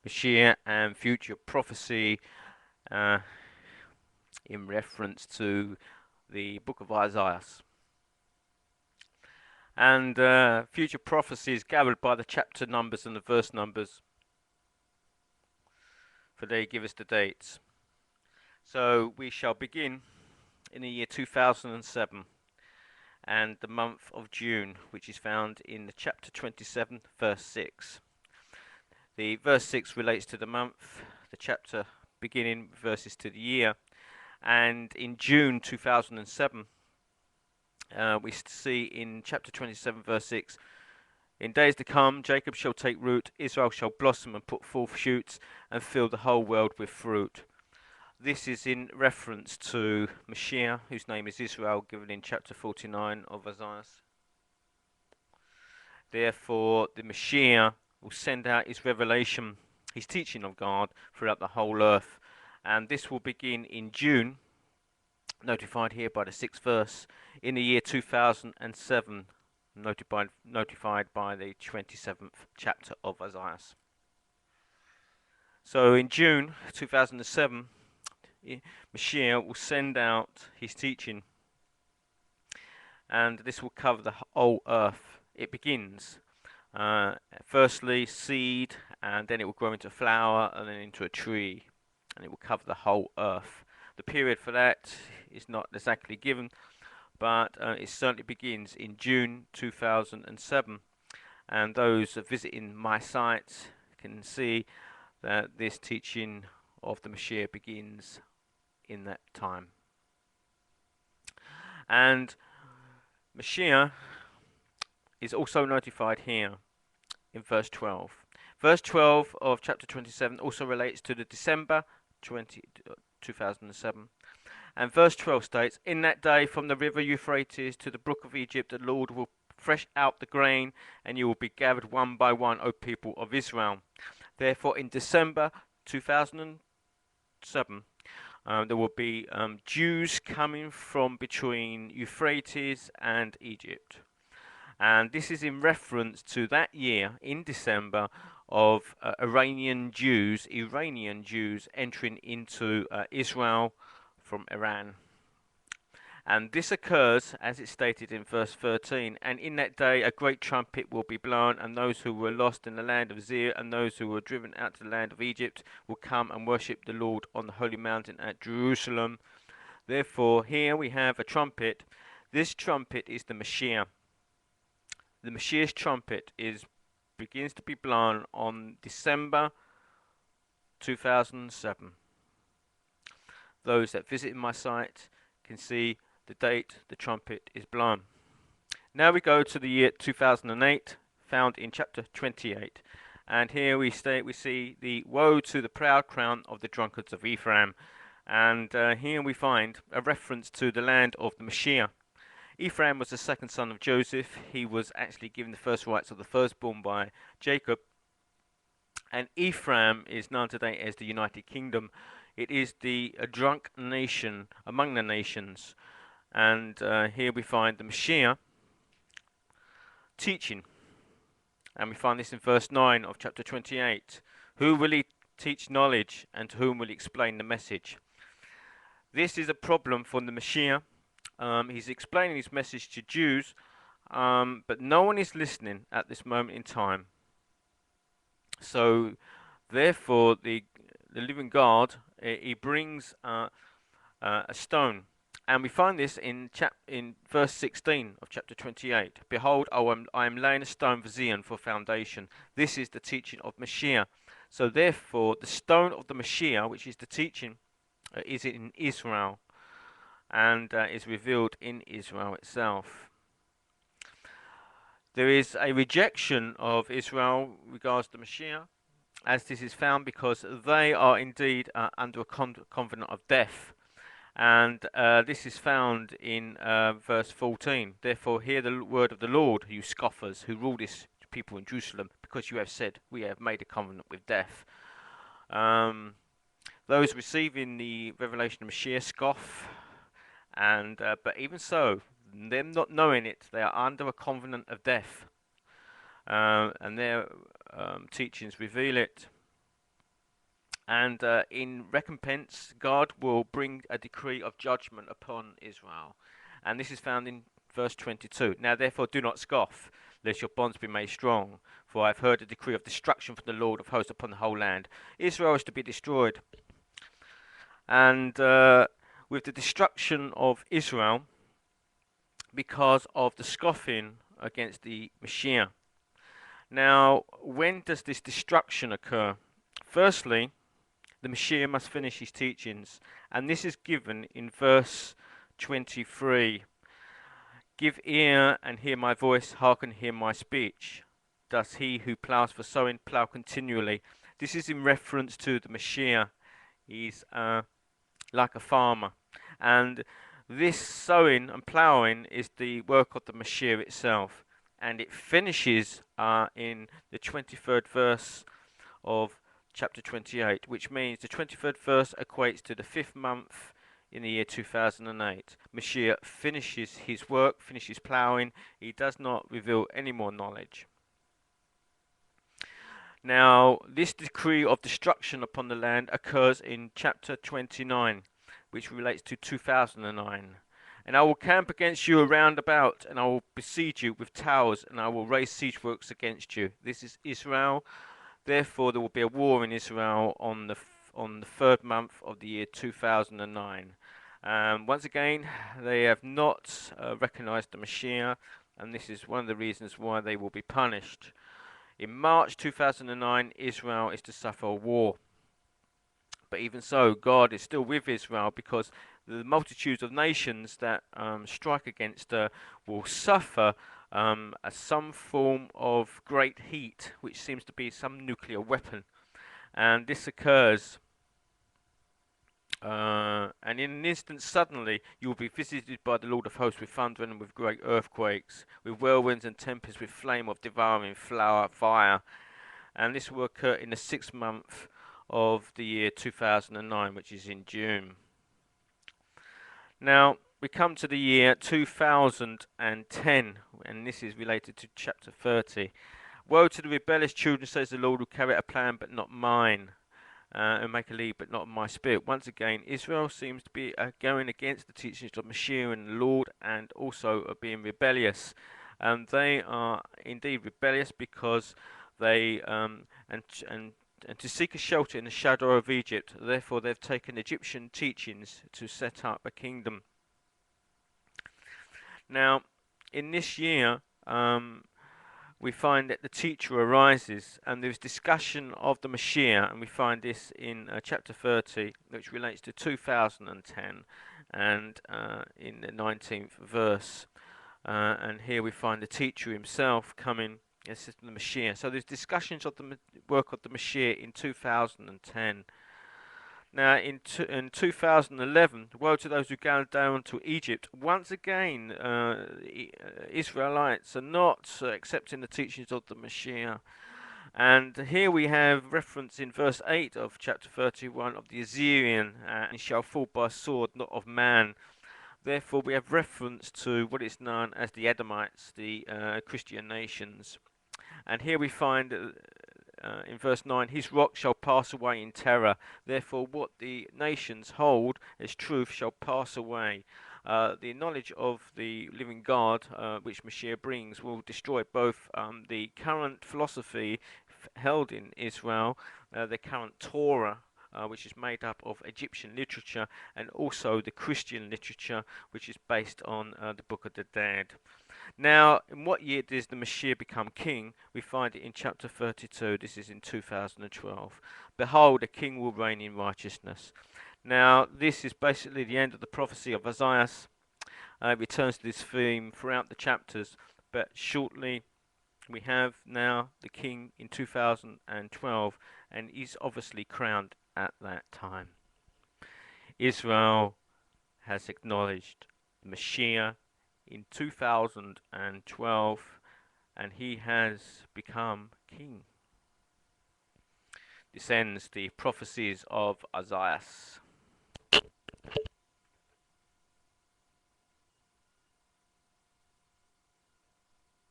Mashiach and future prophecy uh, in reference to the book of Isaiah. And future prophecy is gathered by the chapter numbers and the verse numbers, for they give us the dates. So we shall begin in the year 2007 and the month of June, which is found in the chapter 27, verse 6. The verse 6 relates to the month, the chapter beginning verses to the year, and in June 2007, we see in chapter 27, verse 6, in days to come, Jacob shall take root, Israel shall blossom and put forth shoots, and fill the whole world with fruit. This is in reference to Mashiach, whose name is Israel, given in chapter 49 of Isaiah. Therefore, the Mashiach will send out his revelation, his teaching of God, throughout the whole earth. And this will begin in June, notified here by the 6th verse, in the year 2007, notified by the 27th chapter of Isaiah. So in June 2007, Mashiach will send out his teaching, and this will cover the whole earth. It begins firstly seed, and then it will grow into a flower, and then into a tree, and it will cover the whole earth. The period for that is not exactly given, but it certainly begins in June 2007, and those visiting my site can see that this teaching of the Mashiach begins in that time. And Mashiach is also notified here in verse 12. Verse 12 of chapter 27 also relates to the December 2007. And verse 12 states, in that day from the river Euphrates to the brook of Egypt, the Lord will thresh out the grain, and you will be gathered one by one, O people of Israel. Therefore, in December 2007, there will be Jews coming from between Euphrates and Egypt. And this is in reference to that year in December of Iranian Jews entering into Israel from Iran. And this occurs, as it's stated in verse 13, and in that day a great trumpet will be blown, and those who were lost in the land of Zir and those who were driven out to the land of Egypt will come and worship the Lord on the holy mountain at Jerusalem. Therefore, here we have a trumpet. This trumpet is the Mashiach. The Mashiach's trumpet begins to be blown on December 2007. Those that visit my site can see the date the trumpet is blown. Now we go to the year 2008, found in chapter 28. And here we see the woe to the proud crown of the drunkards of Ephraim. And here we find a reference to the land of the Mashiach. Ephraim was the second son of Joseph. He was actually given the first rights of the firstborn by Jacob. And Ephraim is known today as the United Kingdom. It is the drunk nation among the nations. And here we find the Mashiach teaching. And we find this in verse 9 of chapter 28. Who will he teach knowledge, and to whom will he explain the message? This is a problem for the Mashiach. He's explaining his message to Jews, but no one is listening at this moment in time. So, therefore, the living God, he brings a stone. And we find this in verse 16 of chapter 28. Behold, I am laying a stone for Zion for foundation. This is the teaching of Mashiach. So therefore, the stone of the Mashiach, which is the teaching, is in Israel, and is revealed in Israel itself. There is a rejection of Israel regards to Mashiach, as this is found because they are indeed under a covenant of death. And this is found in verse 14. Therefore hear the word of the Lord, you scoffers, who rule this people in Jerusalem, because you have said, we have made a covenant with death. Those receiving the revelation of Mashiach scoff, and but even so, them not knowing it, they are under a covenant of death. And their teachings reveal it. And in recompense, God will bring a decree of judgment upon Israel. And this is found in verse 22. Now therefore do not scoff, lest your bonds be made strong. For I have heard a decree of destruction from the Lord of hosts upon the whole land. Israel is to be destroyed. And with the destruction of Israel, because of the scoffing against the Mashiach. Now, when does this destruction occur? Firstly, the Mashiach must finish his teachings, and this is given in verse 23. Give ear and hear my voice, hearken, hear my speech. Does he who ploughs for sowing plough continually? This is in reference to the Mashiach. He's like a farmer, and this sowing and ploughing is the work of the Mashiach itself, and it finishes in the 23rd verse of chapter 28, which means the 23rd verse equates to the 5th month in the year 2008. Mashiach finishes his work, finishes ploughing. He does not reveal any more knowledge. Now, this decree of destruction upon the land occurs in chapter 29, which relates to 2009. And I will camp against you around about, and I will besiege you with towers, and I will raise siege works against you. This is Israel. Therefore, there will be a war in Israel on the 3rd month of the year 2009. Once again, they have not recognized the Mashiach, and this is one of the reasons why they will be punished. In March 2009, Israel is to suffer a war. But even so, God is still with Israel, because the multitudes of nations that strike against her will suffer some form of great heat, which seems to be some nuclear weapon. And this occurs, and in an instant suddenly you will be visited by the Lord of hosts with thunder and with great earthquakes, with whirlwinds and tempests, with flame of devouring fire. And this will occur in the 6th month of the year 2009, which is in June. Now, we come to the year 2010, and this is related to chapter 30. Woe to the rebellious children, says the Lord, who carry out a plan but not mine, and make a league but not my spirit. Once again, Israel seems to be going against the teachings of Mashiach and the Lord, and also being rebellious. And they are indeed rebellious because they and to seek a shelter in the shadow of Egypt. Therefore, they've taken Egyptian teachings to set up a kingdom. Now, in this year, we find that the teacher arises, and there's discussion of the Mashiach, and we find this in chapter 30, which relates to 2010, and in the 19th verse. And here we find the teacher himself coming. This is the Mashiach. So there's discussions of the work of the Mashiach in 2010. Now, in 2011, woe to those who go down to Egypt. Once again, Israelites are not accepting the teachings of the Mashiach. And here we have reference in verse 8 of chapter 31 of the Assyrian, and shall fall by sword, not of man. Therefore, we have reference to what is known as the Edomites, the Christian nations. And here we find in verse 9, his rock shall pass away in terror. Therefore, what the nations hold as truth shall pass away. The knowledge of the living God, which Mashiach brings, will destroy both the current philosophy held in Israel, the current Torah, which is made up of Egyptian literature, and also the Christian literature, which is based on the Book of the Dead. Now, in what year does the Mashiach become king? We find it in chapter 32. This is in 2012. Behold, a king will reign in righteousness. Now, this is basically the end of the prophecy of Isaiah. It returns to this theme throughout the chapters, but shortly we have now the king in 2012, and he's obviously crowned at that time. Israel has acknowledged the Mashiach in 2012, and he has become king. This ends the prophecies of Isaiah.